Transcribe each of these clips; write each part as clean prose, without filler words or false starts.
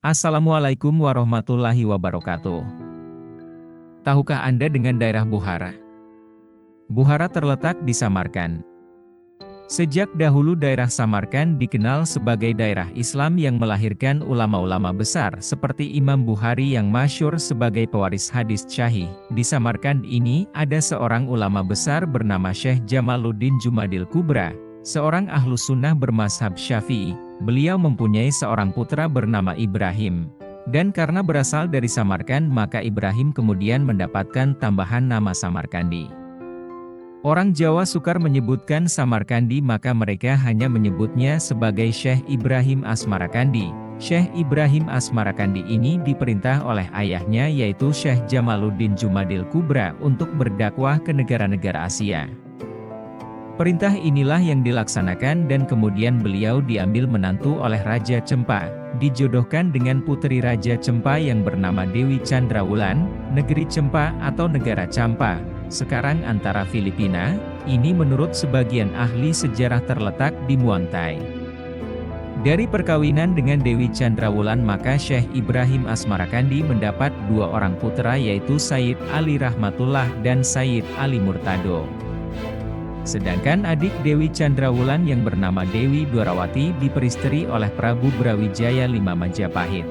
Assalamualaikum warahmatullahi wabarakatuh. Tahukah Anda dengan daerah Bukhara? Bukhara terletak di Samarkand. Sejak dahulu daerah Samarkand dikenal sebagai daerah Islam yang melahirkan ulama-ulama besar seperti Imam Bukhari yang masyhur sebagai pewaris hadis Sahih. Di Samarkand ini ada seorang ulama besar bernama Syekh Jamaluddin Jumadil Kubra, seorang ahlus sunnah bermazhab Syafi'i. Beliau mempunyai seorang putra bernama Ibrahim. Dan karena berasal dari Samarkand maka Ibrahim kemudian mendapatkan tambahan nama Samarkandi. Orang Jawa sukar menyebutkan Samarkandi maka mereka hanya menyebutnya sebagai Syekh Ibrahim Asmarakandi. Syekh Ibrahim Asmarakandi ini diperintah oleh ayahnya yaitu Syekh Jamaluddin Jumadil Kubra untuk berdakwah ke negara-negara Asia. Perintah inilah yang dilaksanakan dan kemudian beliau diambil menantu oleh Raja Cempa, dijodohkan dengan putri Raja Cempa yang bernama Dewi Chandrawulan. Negeri Cempa atau negara Champa, sekarang antara Filipina, ini menurut sebagian ahli sejarah terletak di Muang Thai. Dari perkawinan dengan Dewi Chandrawulan maka Syekh Ibrahim Asmarakandi mendapat dua orang putra yaitu Sayyid Ali Rahmatullah dan Sayyid Ali Murtado. Sedangkan adik Dewi Chandrawulan yang bernama Dewi Dwarawati diperistri oleh Prabu Brawijaya V Majapahit.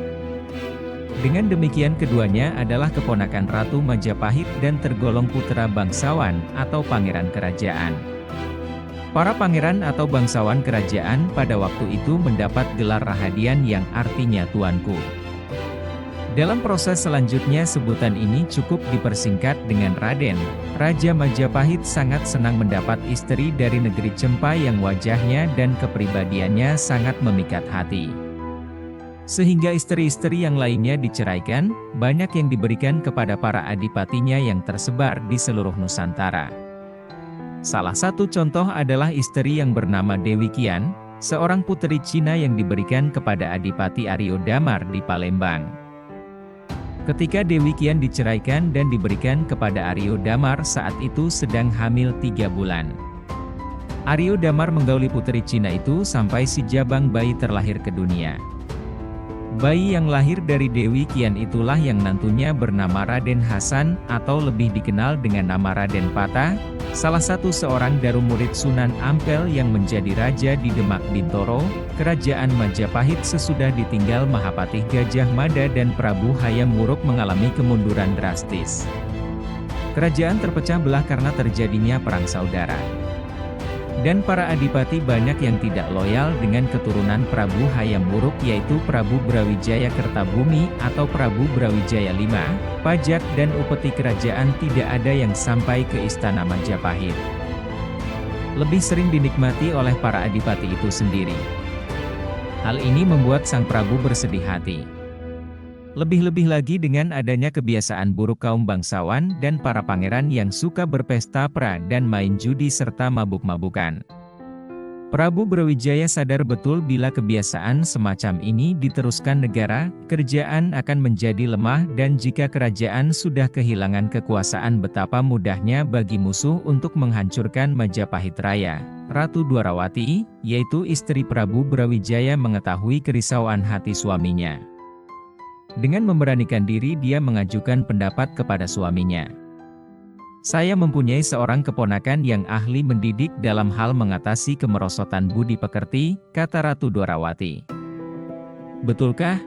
Dengan demikian keduanya adalah keponakan Ratu Majapahit dan tergolong putra bangsawan atau pangeran kerajaan. Para pangeran atau bangsawan kerajaan pada waktu itu mendapat gelar Rahadian yang artinya tuanku. Dalam proses selanjutnya sebutan ini cukup dipersingkat dengan Raden. Raja Majapahit sangat senang mendapat istri dari negeri Cempa yang wajahnya dan kepribadiannya sangat memikat hati. Sehingga istri-istri yang lainnya diceraikan, banyak yang diberikan kepada para adipatinya yang tersebar di seluruh Nusantara. Salah satu contoh adalah istri yang bernama Dewi Kian, seorang putri Cina yang diberikan kepada Adipati Aryo Damar di Palembang. Ketika Dewi Kian diceraikan dan diberikan kepada Aryo Damar saat itu sedang hamil 3 bulan. Aryo Damar menggauli putri Cina itu sampai si jabang bayi terlahir ke dunia. Bayi yang lahir dari Dewi Kian itulah yang nantunya bernama Raden Hasan atau lebih dikenal dengan nama Raden Patah, salah satu seorang dari murid Sunan Ampel yang menjadi raja di Demak Bintoro, Kerajaan Majapahit sesudah ditinggal Mahapatih Gajah Mada dan Prabu Hayam Wuruk mengalami kemunduran drastis. Kerajaan terpecah belah karena terjadinya perang saudara. Dan para adipati banyak yang tidak loyal dengan keturunan Prabu Hayam Wuruk yaitu Prabu Brawijaya Kertabumi atau Prabu Brawijaya V, pajak dan upeti kerajaan tidak ada yang sampai ke istana Majapahit. Lebih sering dinikmati oleh para adipati itu sendiri. Hal ini membuat sang Prabu bersedih hati. Lebih-lebih lagi dengan adanya kebiasaan buruk kaum bangsawan dan para pangeran yang suka berpesta pera dan main judi serta mabuk-mabukan. Prabu Brawijaya sadar betul bila kebiasaan semacam ini diteruskan negara, kerajaan akan menjadi lemah dan jika kerajaan sudah kehilangan kekuasaan betapa mudahnya bagi musuh untuk menghancurkan Majapahit Raya. Ratu Dwarawati, yaitu istri Prabu Brawijaya mengetahui kerisauan hati suaminya. Dengan memberanikan diri dia mengajukan pendapat kepada suaminya. Saya mempunyai seorang keponakan yang ahli mendidik dalam hal mengatasi kemerosotan budi pekerti, kata Ratu Dwarawati. Betulkah?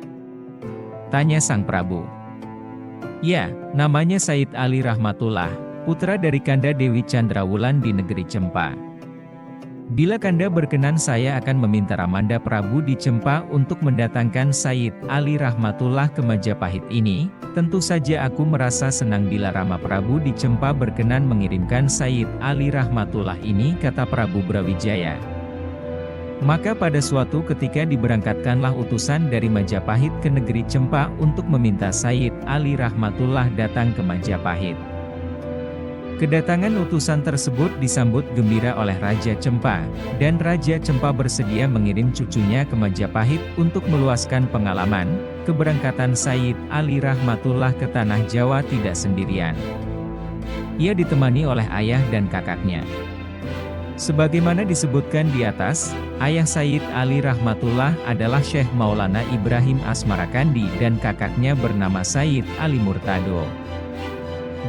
Tanya sang Prabu. Ya, namanya Sayyid Ali Rahmatullah, putra dari Kanda Dewi Chandrawulan di negeri Cempa. Bila Kanda berkenan saya akan meminta Ramanda Prabu di Cempa untuk mendatangkan Sayyid Ali Rahmatullah ke Majapahit ini. Tentu saja aku merasa senang bila Rama Prabu di Cempa berkenan mengirimkan Sayyid Ali Rahmatullah ini, kata Prabu Brawijaya. Maka pada suatu ketika diberangkatkanlah utusan dari Majapahit ke negeri Cempa untuk meminta Sayyid Ali Rahmatullah datang ke Majapahit. Kedatangan utusan tersebut disambut gembira oleh Raja Cempa, dan Raja Cempa bersedia mengirim cucunya ke Majapahit untuk meluaskan pengalaman. Keberangkatan Sayyid Ali Rahmatullah ke tanah Jawa tidak sendirian. Ia ditemani oleh ayah dan kakaknya. Sebagaimana disebutkan di atas, ayah Sayyid Ali Rahmatullah adalah Syekh Maulana Ibrahim Asmarakandi dan kakaknya bernama Sayyid Ali Murtado.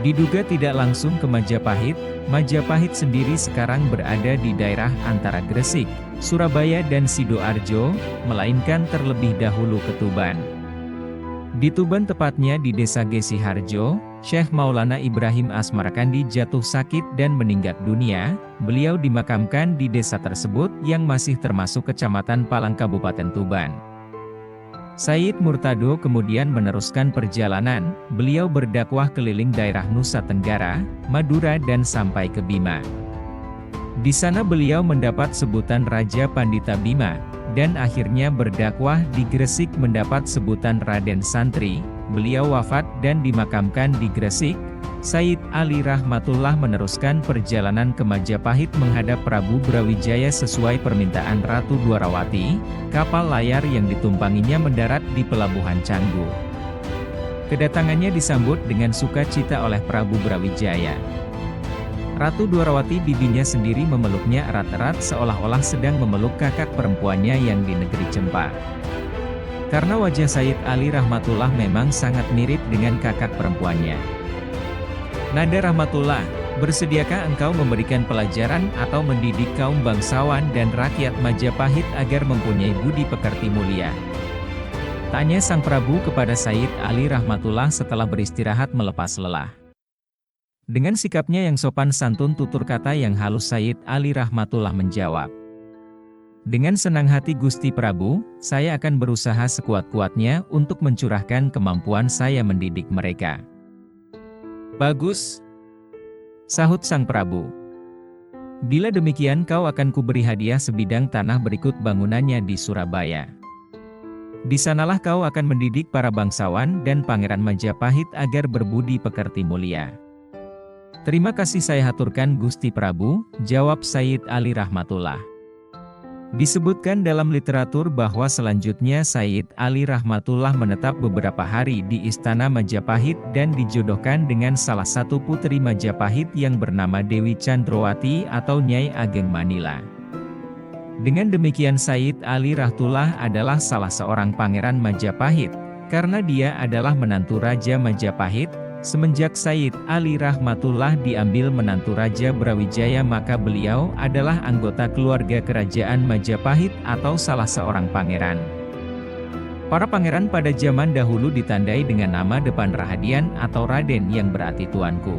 Diduga tidak langsung ke Majapahit. Majapahit sendiri sekarang berada di daerah antara Gresik, Surabaya dan Sidoarjo, melainkan terlebih dahulu ke Tuban. Di Tuban tepatnya di Desa Gesiharjo, Syekh Maulana Ibrahim Asmarakandi jatuh sakit dan meninggal dunia. Beliau dimakamkan di desa tersebut yang masih termasuk Kecamatan Palang Kabupaten Tuban. Sayyid Murtado kemudian meneruskan perjalanan. Beliau berdakwah keliling daerah Nusa Tenggara, Madura dan sampai ke Bima. Di sana beliau mendapat sebutan Raja Pandita Bima, dan akhirnya berdakwah di Gresik mendapat sebutan Raden Santri. Beliau wafat dan dimakamkan di Gresik. Sayyid Ali Rahmatullah meneruskan perjalanan ke Majapahit menghadap Prabu Brawijaya sesuai permintaan Ratu Dwarawati. Kapal layar yang ditumpanginya mendarat di Pelabuhan Canggu. Kedatangannya disambut dengan sukacita oleh Prabu Brawijaya. Ratu Dwarawati bibinya sendiri memeluknya erat-erat seolah-olah sedang memeluk kakak perempuannya yang di negeri Cempa. Karena wajah Sayyid Ali Rahmatullah memang sangat mirip dengan kakak perempuannya. Nada Rahmatullah, bersediakah engkau memberikan pelajaran atau mendidik kaum bangsawan dan rakyat Majapahit agar mempunyai budi pekerti mulia? Tanya Sang Prabu kepada Sayyid Ali Rahmatullah setelah beristirahat melepas lelah. Dengan sikapnya yang sopan santun tutur kata yang halus Sayyid Ali Rahmatullah menjawab, "Dengan senang hati Gusti Prabu, saya akan berusaha sekuat-kuatnya untuk mencurahkan kemampuan saya mendidik mereka." "Bagus," sahut Sang Prabu. "Bila demikian kau akan kuberi hadiah sebidang tanah berikut bangunannya di Surabaya. Di sanalah kau akan mendidik para bangsawan dan pangeran Majapahit agar berbudi pekerti mulia." "Terima kasih saya haturkan Gusti Prabu," jawab Sayyid Ali Rahmatullah. Disebutkan dalam literatur bahwa selanjutnya Sayyid Ali Rahmatullah menetap beberapa hari di Istana Majapahit dan dijodohkan dengan salah satu putri Majapahit yang bernama Dewi Chandrawati atau Nyai Ageng Manila. Dengan demikian Sayyid Ali Rahmatullah adalah salah seorang pangeran Majapahit, karena dia adalah menantu Raja Majapahit. Semenjak Sayyid Ali Rahmatullah diambil menantu Raja Brawijaya maka beliau adalah anggota keluarga kerajaan Majapahit atau salah seorang pangeran. Para pangeran pada zaman dahulu ditandai dengan nama depan Rahadian atau Raden yang berarti tuanku.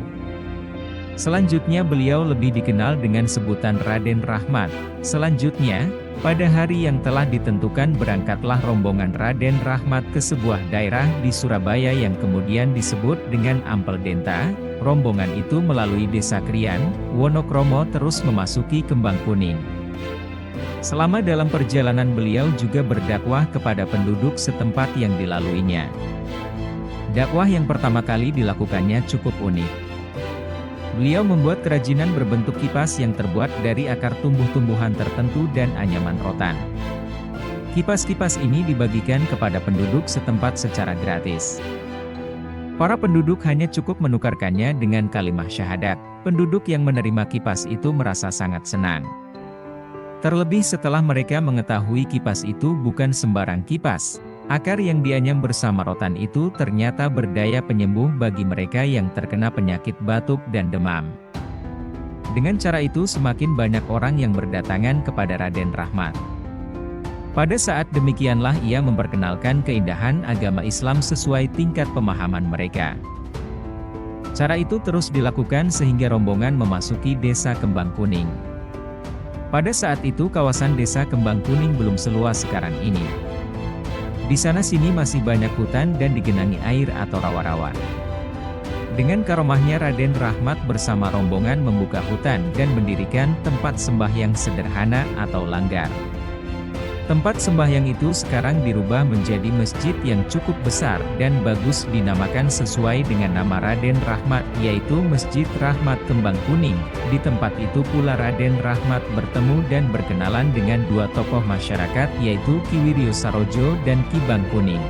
Selanjutnya beliau lebih dikenal dengan sebutan Raden Rahmat. Selanjutnya, pada hari yang telah ditentukan berangkatlah rombongan Raden Rahmat ke sebuah daerah di Surabaya yang kemudian disebut dengan Ampel Denta. Rombongan itu melalui Desa Krian, Wonokromo terus memasuki Kembang Kuning. Selama dalam perjalanan beliau juga berdakwah kepada penduduk setempat yang dilaluinya. Dakwah yang pertama kali dilakukannya cukup unik. Beliau membuat kerajinan berbentuk kipas yang terbuat dari akar tumbuh-tumbuhan tertentu dan anyaman rotan. Kipas-kipas ini dibagikan kepada penduduk setempat secara gratis. Para penduduk hanya cukup menukarkannya dengan kalimah syahadat. Penduduk yang menerima kipas itu merasa sangat senang. Terlebih setelah mereka mengetahui kipas itu bukan sembarang kipas. Akar yang dianyam bersama rotan itu ternyata berdaya penyembuh bagi mereka yang terkena penyakit batuk dan demam. Dengan cara itu semakin banyak orang yang berdatangan kepada Raden Rahmat. Pada saat demikianlah ia memperkenalkan keindahan agama Islam sesuai tingkat pemahaman mereka. Cara itu terus dilakukan sehingga rombongan memasuki Desa Kembang Kuning. Pada saat itu kawasan Desa Kembang Kuning belum seluas sekarang ini. Di sana-sini masih banyak hutan dan digenangi air atau rawa-rawa. Dengan karomahnya Raden Rahmat bersama rombongan membuka hutan dan mendirikan tempat sembahyang sederhana atau langgar. Tempat sembahyang itu sekarang dirubah menjadi masjid yang cukup besar dan bagus dinamakan sesuai dengan nama Raden Rahmat, yaitu Masjid Rahmat Kembang Kuning. Di tempat itu pula Raden Rahmat bertemu dan berkenalan dengan dua tokoh masyarakat yaitu Ki Wiryo Sarojo dan Ki Bang Kuning.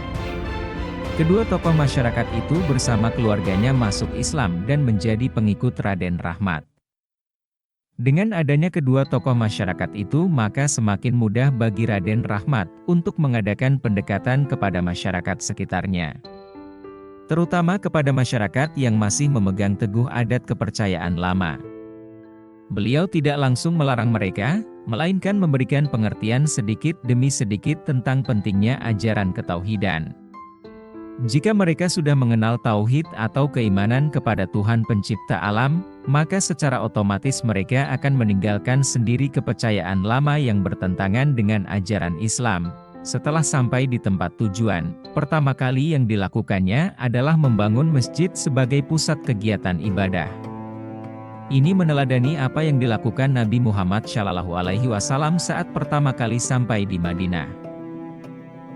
Kedua tokoh masyarakat itu bersama keluarganya masuk Islam dan menjadi pengikut Raden Rahmat. Dengan adanya kedua tokoh masyarakat itu, maka semakin mudah bagi Raden Rahmat untuk mengadakan pendekatan kepada masyarakat sekitarnya. Terutama kepada masyarakat yang masih memegang teguh adat kepercayaan lama. Beliau tidak langsung melarang mereka, melainkan memberikan pengertian sedikit demi sedikit tentang pentingnya ajaran ketauhidan. Jika mereka sudah mengenal tauhid atau keimanan kepada Tuhan pencipta alam, maka secara otomatis mereka akan meninggalkan sendiri kepercayaan lama yang bertentangan dengan ajaran Islam. Setelah sampai di tempat tujuan, pertama kali yang dilakukannya adalah membangun masjid sebagai pusat kegiatan ibadah. Ini meneladani apa yang dilakukan Nabi Muhammad SAW saat pertama kali sampai di Madinah.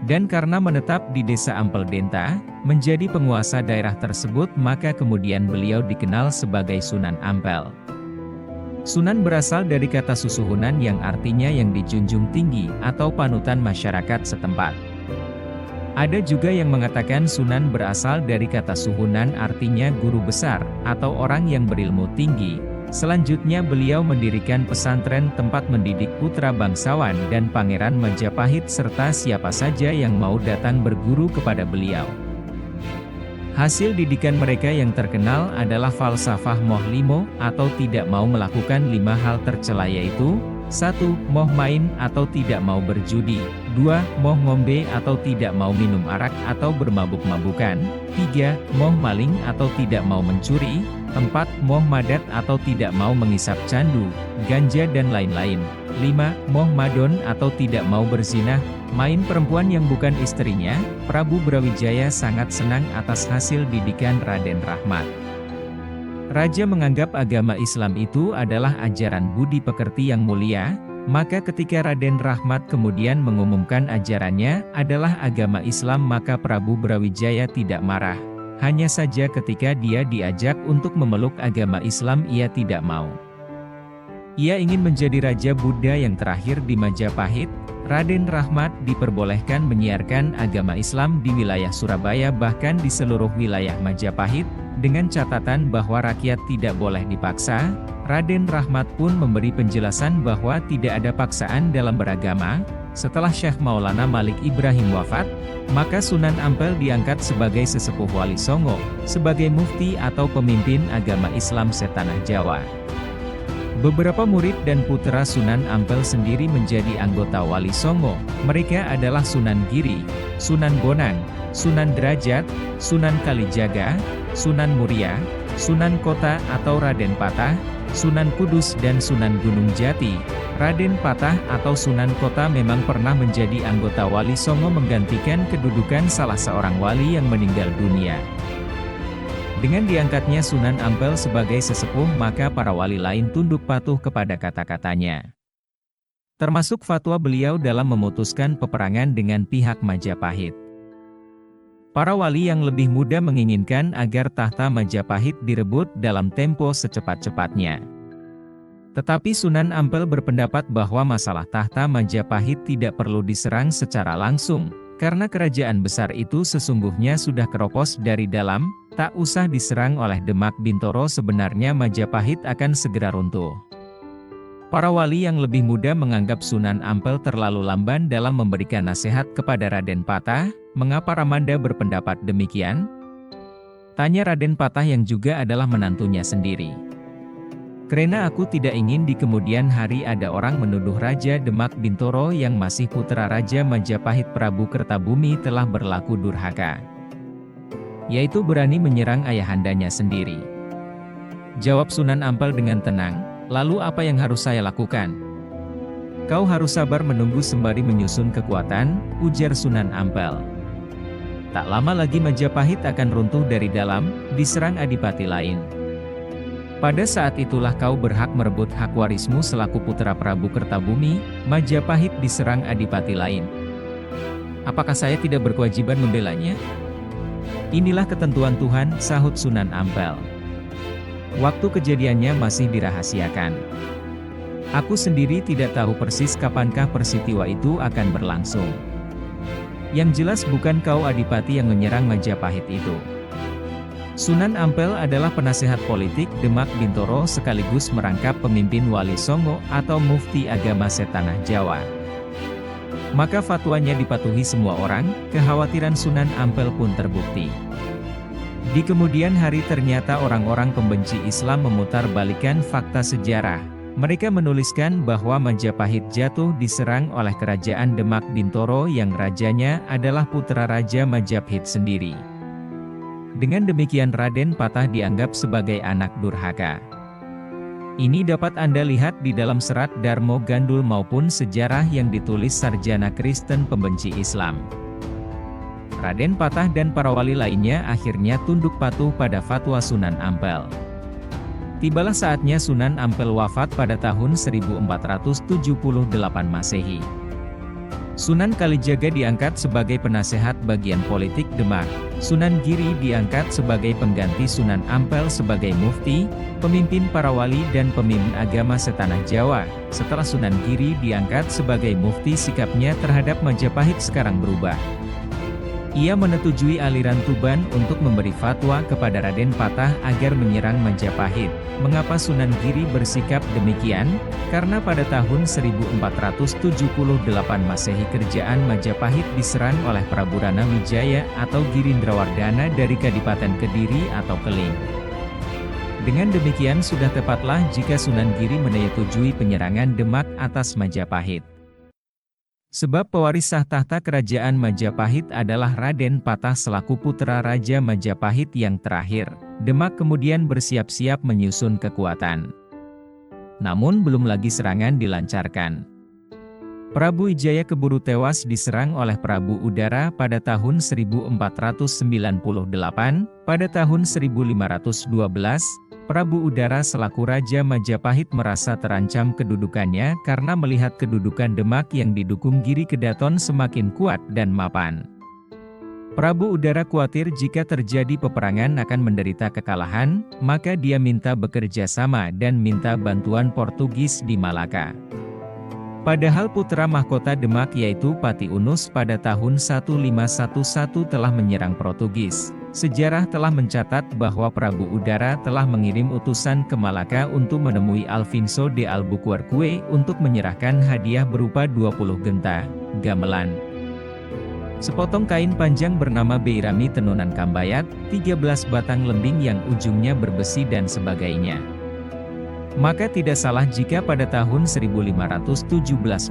Dan karena menetap di desa Ampel Denta, menjadi penguasa daerah tersebut, maka kemudian beliau dikenal sebagai Sunan Ampel. Sunan berasal dari kata susuhunan yang artinya yang dijunjung tinggi atau panutan masyarakat setempat. Ada juga yang mengatakan Sunan berasal dari kata suhunan artinya guru besar atau orang yang berilmu tinggi. Selanjutnya beliau mendirikan pesantren tempat mendidik putra bangsawan dan Pangeran Majapahit serta siapa saja yang mau datang berguru kepada beliau. Hasil didikan mereka yang terkenal adalah falsafah moh limo atau tidak mau melakukan 5 hal tercela, yaitu 1. Moh main atau tidak mau berjudi. 2. Moh ngombe atau tidak mau minum arak atau bermabuk-mabukan. 3. Moh maling atau tidak mau mencuri. 4. Moh madat atau tidak mau mengisap candu, ganja dan lain-lain. 5. Moh madon atau tidak mau berzina, main perempuan yang bukan istrinya. Prabu Brawijaya sangat senang atas hasil didikan Raden Rahmat. Raja menganggap agama Islam itu adalah ajaran budi pekerti yang mulia, maka ketika Raden Rahmat kemudian mengumumkan ajarannya adalah agama Islam, maka Prabu Brawijaya tidak marah. Hanya saja ketika dia diajak untuk memeluk agama Islam, ia tidak mau. Ia ingin menjadi Raja Buddha yang terakhir di Majapahit. Raden Rahmat diperbolehkan menyiarkan agama Islam di wilayah Surabaya bahkan di seluruh wilayah Majapahit, dengan catatan bahwa rakyat tidak boleh dipaksa. Raden Rahmat pun memberi penjelasan bahwa tidak ada paksaan dalam beragama. Setelah Syekh Maulana Malik Ibrahim wafat, maka Sunan Ampel diangkat sebagai sesepuh Wali Songo, sebagai mufti atau pemimpin agama Islam setanah Jawa. Beberapa murid dan putra Sunan Ampel sendiri menjadi anggota Wali Songo. Mereka adalah Sunan Giri, Sunan Bonang, Sunan Derajat, Sunan Kalijaga, Sunan Muria, Sunan Kota atau Raden Patah, Sunan Kudus dan Sunan Gunung Jati. Raden Patah atau Sunan Kota memang pernah menjadi anggota Wali Songo menggantikan kedudukan salah seorang wali yang meninggal dunia. Dengan diangkatnya Sunan Ampel sebagai sesepuh, maka para wali lain tunduk patuh kepada kata-katanya. Termasuk fatwa beliau dalam memutuskan peperangan dengan pihak Majapahit. Para wali yang lebih muda menginginkan agar tahta Majapahit direbut dalam tempo secepat-cepatnya. Tetapi Sunan Ampel berpendapat bahwa masalah tahta Majapahit tidak perlu diserang secara langsung, karena kerajaan besar itu sesungguhnya sudah keropos dari dalam, tak usah diserang oleh Demak Bintoro, sebenarnya Majapahit akan segera runtuh. Para wali yang lebih muda menganggap Sunan Ampel terlalu lamban dalam memberikan nasihat kepada Raden Patah. Mengapa Ramanda berpendapat demikian? Tanya Raden Patah yang juga adalah menantunya sendiri. Karena aku tidak ingin di kemudian hari ada orang menuduh Raja Demak Bintoro yang masih putra Raja Majapahit Prabu Kertabumi telah berlaku durhaka, yaitu berani menyerang ayahandanya sendiri. Jawab Sunan Ampel dengan tenang, lalu apa yang harus saya lakukan? Kau harus sabar menunggu sembari menyusun kekuatan, ujar Sunan Ampel. Tak lama lagi Majapahit akan runtuh dari dalam, diserang adipati lain. Pada saat itulah kau berhak merebut hak warismu selaku putra Prabu Kertabumi. Majapahit diserang adipati lain. Apakah saya tidak berkewajiban membelanya? Inilah ketentuan Tuhan, sahut Sunan Ampel. Waktu kejadiannya masih dirahasiakan. Aku sendiri tidak tahu persis kapankah peristiwa itu akan berlangsung. Yang jelas bukan kau adipati yang menyerang Majapahit itu. Sunan Ampel adalah penasehat politik Demak Bintoro sekaligus merangkap pemimpin Wali Songo atau Mufti Agama Setanah Jawa. Maka fatwanya dipatuhi semua orang, kekhawatiran Sunan Ampel pun terbukti. Di kemudian hari ternyata orang-orang pembenci Islam memutarbalikkan fakta sejarah. Mereka menuliskan bahwa Majapahit jatuh diserang oleh kerajaan Demak Bintoro yang rajanya adalah putra Raja Majapahit sendiri. Dengan demikian Raden Patah dianggap sebagai anak durhaka. Ini dapat Anda lihat di dalam serat Darmo Gandul maupun sejarah yang ditulis sarjana Kristen pembenci Islam. Raden Patah dan para wali lainnya akhirnya tunduk patuh pada fatwa Sunan Ampel. Tibalah saatnya Sunan Ampel wafat pada tahun 1478 Masehi. Sunan Kalijaga diangkat sebagai penasehat bagian politik Demak. Sunan Giri diangkat sebagai pengganti Sunan Ampel sebagai mufti, pemimpin para wali dan pemimpin agama setanah Jawa. Setelah Sunan Giri diangkat sebagai mufti, sikapnya terhadap Majapahit sekarang berubah. Ia menyetujui aliran Tuban untuk memberi fatwa kepada Raden Patah agar menyerang Majapahit. Mengapa Sunan Giri bersikap demikian? Karena pada tahun 1478 Masehi kerajaan Majapahit diserang oleh Prabu Rana Wijaya atau Girindrawardhana dari Kadipaten Kediri atau Keling. Dengan demikian sudah tepatlah jika Sunan Giri menyetujui penyerangan Demak atas Majapahit. Sebab pewaris sah tahta kerajaan Majapahit adalah Raden Patah selaku putra Raja Majapahit yang terakhir. Demak kemudian bersiap-siap menyusun kekuatan. Namun belum lagi serangan dilancarkan. Prabu Wijaya keburu tewas diserang oleh Prabu Udara pada tahun 1498, pada tahun 1512, Prabu Udara selaku Raja Majapahit merasa terancam kedudukannya karena melihat kedudukan Demak yang didukung Giri Kedaton semakin kuat dan mapan. Prabu Udara khawatir jika terjadi peperangan akan menderita kekalahan, maka dia minta bekerja sama dan minta bantuan Portugis di Malaka. Padahal putra mahkota Demak yaitu Pati Unus pada tahun 1511 telah menyerang Portugis. Sejarah telah mencatat bahwa Prabu Udara telah mengirim utusan ke Malaka untuk menemui Alfonso de Albuquerque untuk menyerahkan hadiah berupa 20 genta gamelan, sepotong kain panjang bernama Beirami tenunan Kambayat, 13 batang lembing yang ujungnya berbesi dan sebagainya. Maka tidak salah jika pada tahun 1517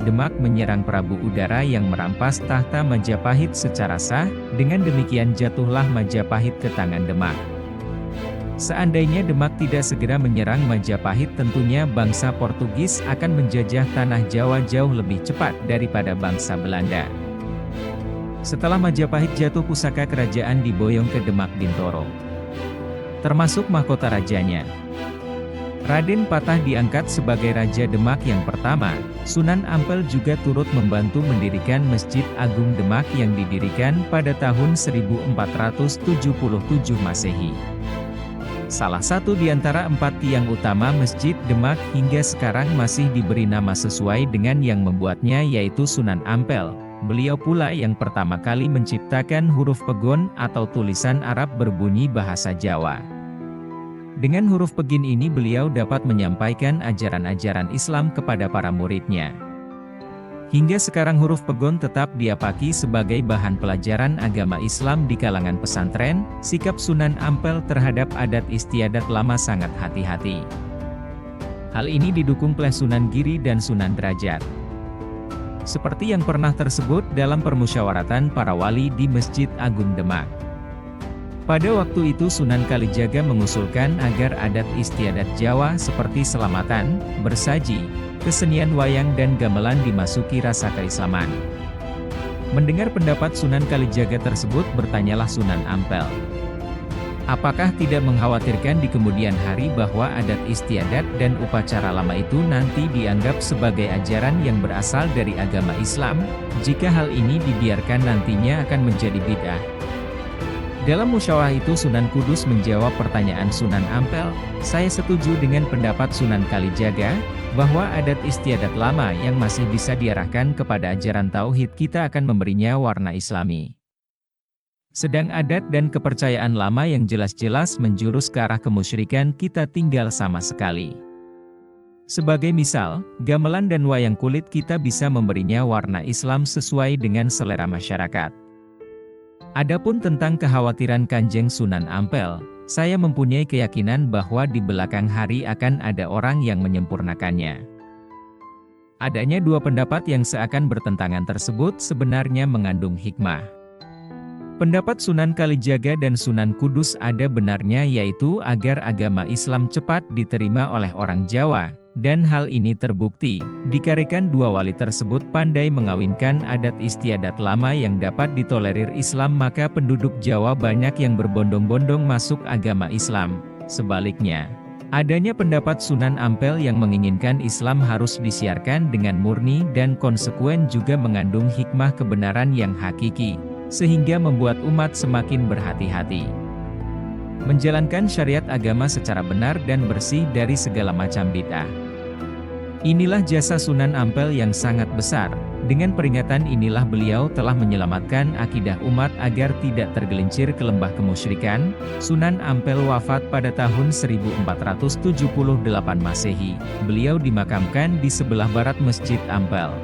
Demak menyerang Prabu Udara yang merampas tahta Majapahit secara sah, dengan demikian jatuhlah Majapahit ke tangan Demak. Seandainya Demak tidak segera menyerang Majapahit, tentunya bangsa Portugis akan menjajah tanah Jawa jauh lebih cepat daripada bangsa Belanda. Setelah Majapahit jatuh, pusaka kerajaan diboyong ke Demak Bintoro, termasuk mahkota rajanya. Raden Patah diangkat sebagai Raja Demak yang pertama. Sunan Ampel juga turut membantu mendirikan Masjid Agung Demak yang didirikan pada tahun 1477 Masehi. Salah satu di antara 4 tiang utama Masjid Demak hingga sekarang masih diberi nama sesuai dengan yang membuatnya, yaitu Sunan Ampel. Beliau pula yang pertama kali menciptakan huruf pegon atau tulisan Arab berbunyi bahasa Jawa. Dengan huruf pegin ini beliau dapat menyampaikan ajaran-ajaran Islam kepada para muridnya. Hingga sekarang huruf pegon tetap diapaki sebagai bahan pelajaran agama Islam di kalangan pesantren. Sikap Sunan Ampel terhadap adat istiadat lama sangat hati-hati. Hal ini didukung oleh Sunan Giri dan Sunan Derajat. Seperti yang pernah tersebut dalam permusyawaratan para wali di Masjid Agung Demak. Pada waktu itu Sunan Kalijaga mengusulkan agar adat istiadat Jawa seperti selamatan, bersaji, kesenian wayang dan gamelan dimasuki rasa keislaman. Mendengar pendapat Sunan Kalijaga tersebut, bertanyalah Sunan Ampel. Apakah tidak mengkhawatirkan di kemudian hari bahwa adat istiadat dan upacara lama itu nanti dianggap sebagai ajaran yang berasal dari agama Islam? Jika hal ini dibiarkan nantinya akan menjadi bid'ah. Dalam musyawarah itu Sunan Kudus menjawab pertanyaan Sunan Ampel, "Saya setuju dengan pendapat Sunan Kalijaga, bahwa adat istiadat lama yang masih bisa diarahkan kepada ajaran tauhid kita akan memberinya warna Islami. Sedang adat dan kepercayaan lama yang jelas-jelas menjurus ke arah kemusyrikan kita tinggal sama sekali. Sebagai misal, gamelan dan wayang kulit kita bisa memberinya warna Islam sesuai dengan selera masyarakat. Adapun tentang kekhawatiran Kanjeng Sunan Ampel, saya mempunyai keyakinan bahwa di belakang hari akan ada orang yang menyempurnakannya. Adanya dua pendapat yang seakan bertentangan tersebut sebenarnya mengandung hikmah. Pendapat Sunan Kalijaga dan Sunan Kudus ada benarnya, yaitu agar agama Islam cepat diterima oleh orang Jawa, dan hal ini terbukti, dikarenakan dua wali tersebut pandai mengawinkan adat istiadat lama yang dapat ditolerir Islam, maka penduduk Jawa banyak yang berbondong-bondong masuk agama Islam. Sebaliknya, adanya pendapat Sunan Ampel yang menginginkan Islam harus disiarkan dengan murni dan konsekuen juga mengandung hikmah kebenaran yang hakiki, sehingga membuat umat semakin berhati-hati menjalankan syariat agama secara benar dan bersih dari segala macam bid'ah. Inilah jasa Sunan Ampel yang sangat besar. Dengan peringatan inilah beliau telah menyelamatkan akidah umat agar tidak tergelincir ke lembah kemusyrikan. Sunan Ampel wafat pada tahun 1478 Masehi. Beliau dimakamkan di sebelah barat Masjid Ampel.